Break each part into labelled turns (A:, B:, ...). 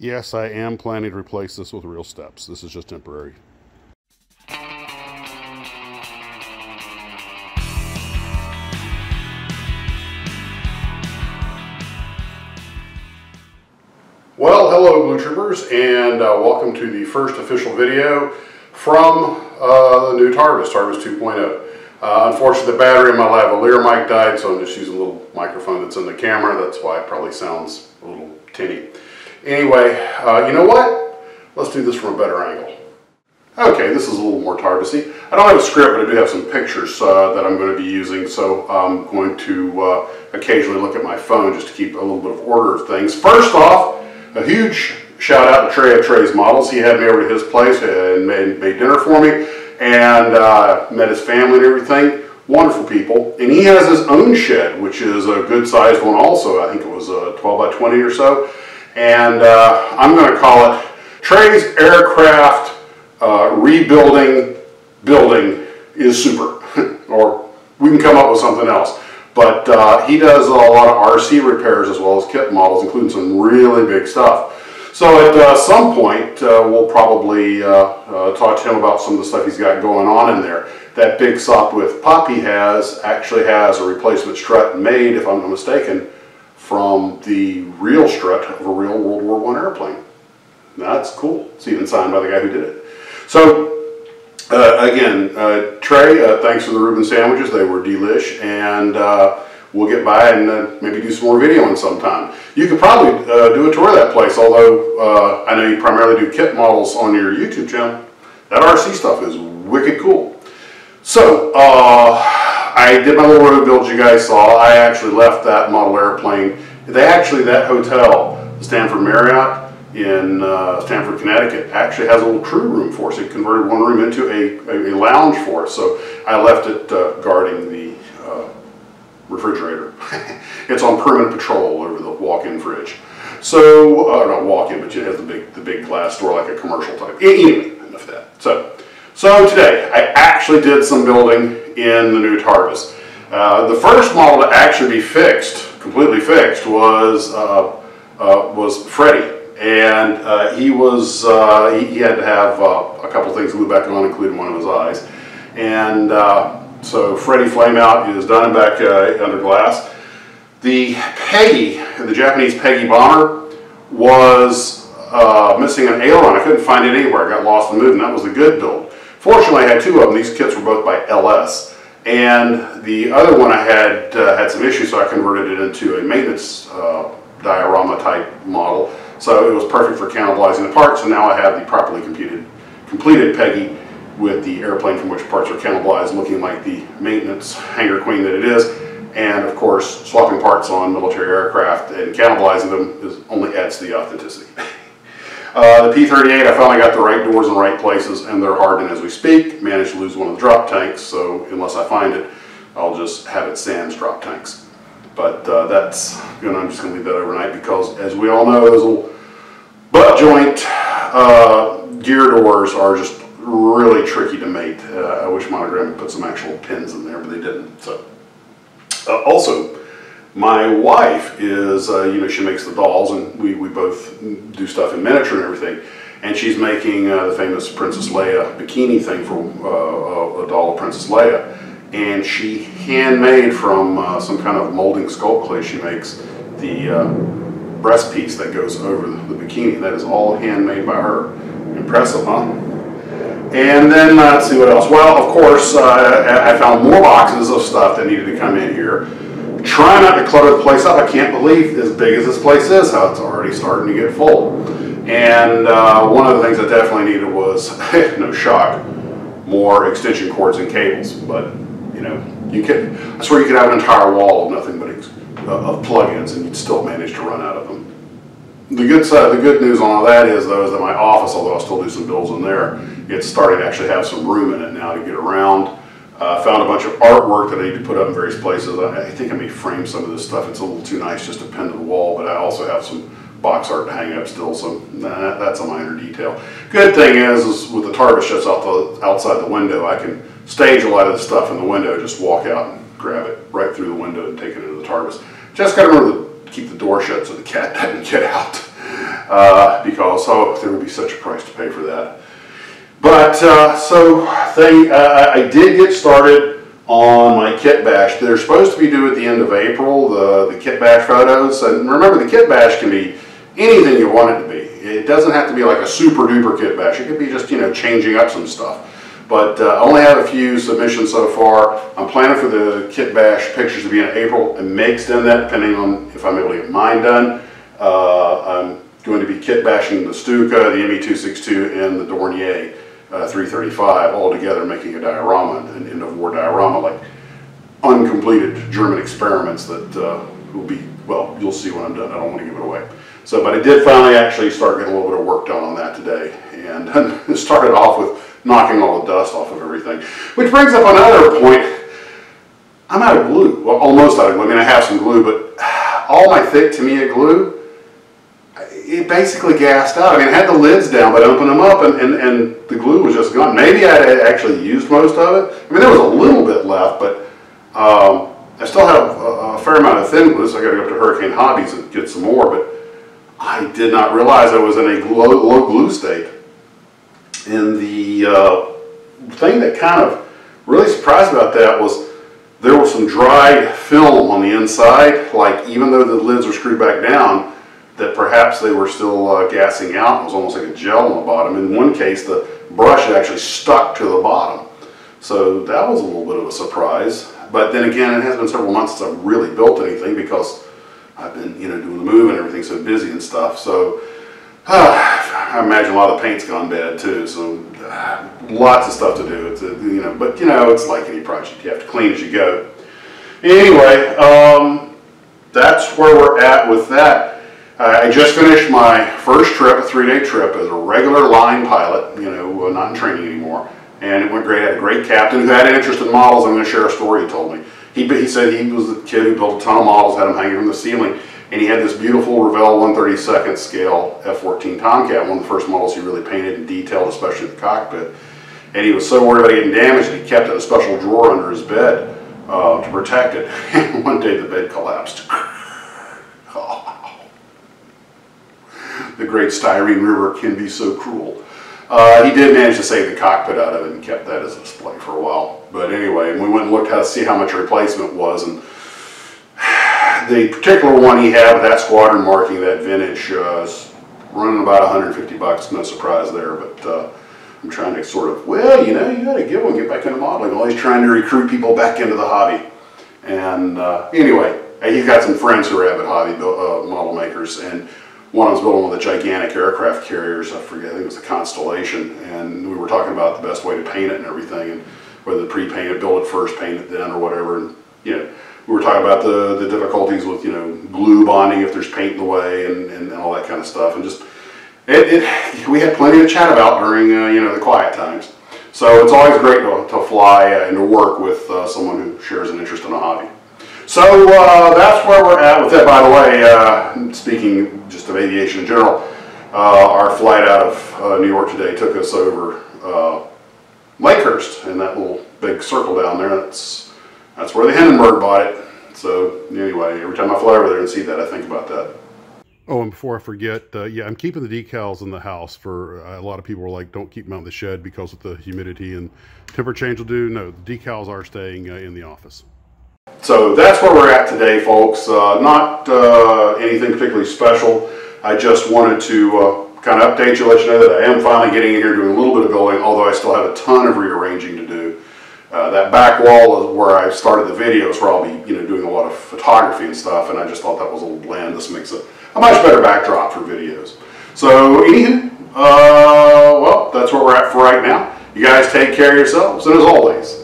A: Yes, I am planning to replace this with real steps. This is just temporary. Well, hello Blue Troopers, and welcome to the first official video from the new Treyz 2.0. Unfortunately, the battery in my lavalier mic died, so I'm just using a little microphone that's in the camera. That's why it probably sounds a little tinny. Anyway, you know what? Let's do this from a better angle. Okay, this is a little more Treyz-y. I don't have a script, but I do have some pictures that I'm going to be using, so I'm going to occasionally look at my phone just to keep a little bit of order of things. First off, a huge shout out to Trey at Treyz Models. He had me over to his place and made dinner for me, and met his family and everything. Wonderful people. And he has his own shed, which is a good sized one also. I think it was 12 by 20 or so. And I'm going to call it Treyz Aircraft Rebuilding Building is Super. Or we can come up with something else. But he does a lot of RC repairs as well as kit models, including some really big stuff. So at some point, we'll probably talk to him about some of the stuff he's got going on in there. That big soft width pop he has actually has a replacement strut made, if I'm not mistaken, from the real strut of a real World War I airplane. That's cool. It's even signed by the guy who did it. So again, Trey, thanks for the Reuben sandwiches. They were delish, and we'll get by and maybe do some more videoing sometime. You could probably do a tour of that place, although I know you primarily do kit models on your YouTube channel. That RC stuff is wicked cool. So, I did my little road build you guys saw. I actually left that model airplane. That hotel, the Stanford Marriott in Stamford, Connecticut, actually has a little crew room for us. It converted one room into a lounge for us. So I left it guarding the refrigerator. It's on permanent patrol over the walk-in fridge. So, not walk-in, but it has the big glass door like a commercial type. Anyway, enough of that. So today, I actually did some building in the new Treyz. The first model to actually be fixed, completely fixed, was Freddie. And he had to have a couple things glued back on, including one of his eyes. And so Freddie Flameout is done and back under glass. The Peggy, the Japanese Peggy bomber, was missing an aileron. I couldn't find it anywhere. I got lost in the movement. That was the good build. Fortunately, I had two of them. These kits were both by LS. And the other one I had some issues, so I converted it into a maintenance diorama type model. So it was perfect for cannibalizing the parts, and now I have the properly completed Peggy with the airplane from which parts are cannibalized, looking like the maintenance hangar queen that it is. And of course, swapping parts on military aircraft and cannibalizing them only adds to the authenticity. The P-38, I finally got the right doors in the right places, and they're hardening as we speak. Managed to lose one of the drop tanks, so unless I find it, I'll just have it sans drop tanks. But I'm just going to leave that overnight because, as we all know, those little butt joint gear doors are just really tricky to mate. I wish Monogram would put some actual pins in there, but they didn't. So, also, my wife is, she makes the dolls, and we both do stuff in miniature and everything. And she's making the famous Princess Leia bikini thing for a doll of Princess Leia. And she handmade from some kind of molding sculpt clay, she makes the breast piece that goes over the bikini. That is all handmade by her. Impressive, huh? And then let's see what else. Well, of course, I found more boxes of stuff that needed to come in here. Try not to clutter the place up. I can't believe, as big as this place is, how it's already starting to get full. And one of the things I definitely needed was, no shock, more extension cords and cables. But I swear you could have an entire wall of nothing but of plug-ins, and you'd still manage to run out of them. The good news on all that is, though, is that my office, although I'll still do some builds in there, it's starting to actually have some room in it now to get around. Found a bunch of artwork that I need to put up in various places. I think I may frame some of this stuff. It's a little too nice just to pin to the wall, but I also have some box art to hang up still, so that's a minor detail. Good thing is with the Treyz shuts outside the window, I can stage a lot of the stuff in the window, just walk out and grab it right through the window and take it into the Treyz. Just got to remember to keep the door shut so the cat doesn't get out. because there would be such a price to pay for that. But I did get started on my kit bash. They're supposed to be due at the end of April, the kit bash photos. And remember, the kit bash can be anything you want it to be. It doesn't have to be like a super duper kit bash. It could be just, you know, changing up some stuff. But I only have a few submissions so far. I'm planning for the kit bash pictures to be in April. I may extend that depending on if I'm able to get mine done. I'm going to be kit bashing the Stuka, the ME262, and the Dornier 335 all together, making a diorama, an end of war diorama, like uncompleted German experiments that will be, well, you'll see when I'm done. I don't want to give it away. So, but I did finally actually start getting a little bit of work done on that today, and started off with knocking all the dust off of everything. Which brings up another point. I'm out of glue. Well, almost out of glue. I mean, I have some glue, but all my thick Tamiya glue, it basically gassed out. I mean, I had the lids down, but I opened them up, and the glue was just gone. Maybe I had actually used most of it. I mean, there was a little bit left, but I still have a fair amount of thin glue, so I got to go up to Hurricane Hobbies and get some more. But I did not realize I was in a low glue state. And the thing that kind of really surprised about that was there was some dried film on the inside, like even though the lids were screwed back down, that perhaps they were still gassing out. It was almost like a gel on the bottom. In one case, the brush had actually stuck to the bottom. So that was a little bit of a surprise. But then again, it has been several months since I've really built anything because I've been, you know, doing the move and everything, so busy and stuff. So I imagine a lot of the paint's gone bad too. So lots of stuff to do. It's you know, but you know, it's like any project. You have to clean as you go. Anyway, that's where we're at with that. I just finished my first trip, a 3-day trip, as a regular line pilot. You know, not in training anymore. And it went great. I had a great captain who had an interest in models. I'm going to share a story he told me. He said he was the kid who built a ton of models, had them hanging from the ceiling, and he had this beautiful Revell 1/32 scale F-14 Tomcat, one of the first models he really painted and detailed, especially the cockpit. And he was so worried about getting damaged that he kept it in a special drawer under his bed to protect it. And one day the bed collapsed. Oh. The great styrene river can be so cruel. He did manage to save the cockpit out of it and kept that as a display for a while. But anyway, we went and looked to see how much a replacement was, and the particular one he had with that squadron marking, that vintage, is running about 150 bucks. No surprise there, but I'm trying to sort of, well, you know, you got to get one, get back into modeling. Always trying to recruit people back into the hobby. And anyway, he's got some friends who are avid hobby model makers, and one of them's building one of the gigantic aircraft carriers. I forget, I think it was the Constellation, and we were talking about the best way to paint it and everything, and whether to pre-paint it, build it first, paint it then, or whatever. And you know, we were talking about the difficulties with, you know, glue bonding if there's paint in the way, and all that kind of stuff. And just we had plenty to chat about during you know, the quiet times. So it's always great to fly and to work with someone who shares an interest in a hobby. So that's where we're at with that. By the way, speaking just of aviation in general, our flight out of New York today took us over Lakehurst, and that little big circle down there, that's where the Hindenburg bought it. So anyway, every time I fly over there and see that, I think about that. Oh, and before I forget, yeah, I'm keeping the decals in the house. For a lot of people were like, don't keep them out in the shed because of the humidity and temperature change will do. No, the decals are staying in the office. So that's where we're at today, folks. Not anything particularly special. I just wanted to kind of update you, let you know that I am finally getting in here doing a little bit of building, although I still have a ton of rearranging to do. That back wall is where I started the videos, where I'll be, you know, doing a lot of photography and stuff, and I just thought that was a little bland. This makes a much better backdrop for videos. So anywho, well, that's where we're at for right now. You guys take care of yourselves, and as always,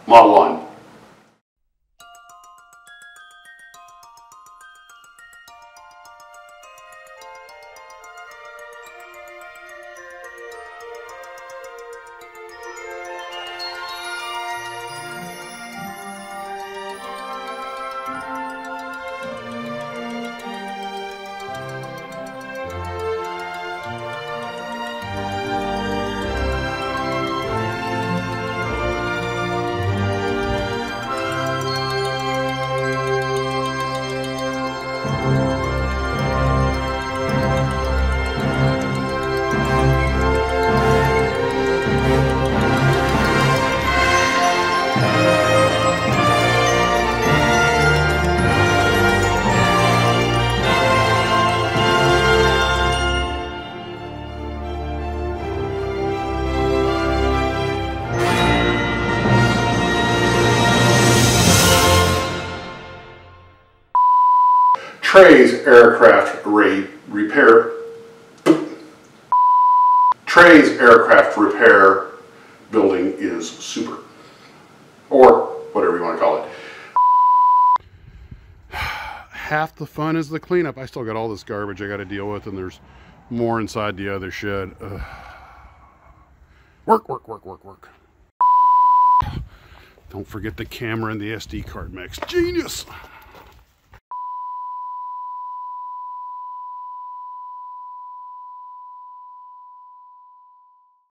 A: model on. Treyz aircraft repair building is super. Or whatever you want to call it. Half the fun is the cleanup. I still got all this garbage I got to deal with, and there's more inside the other shed. Work, work, work, work, work. Don't forget the camera and the SD card mix. Genius!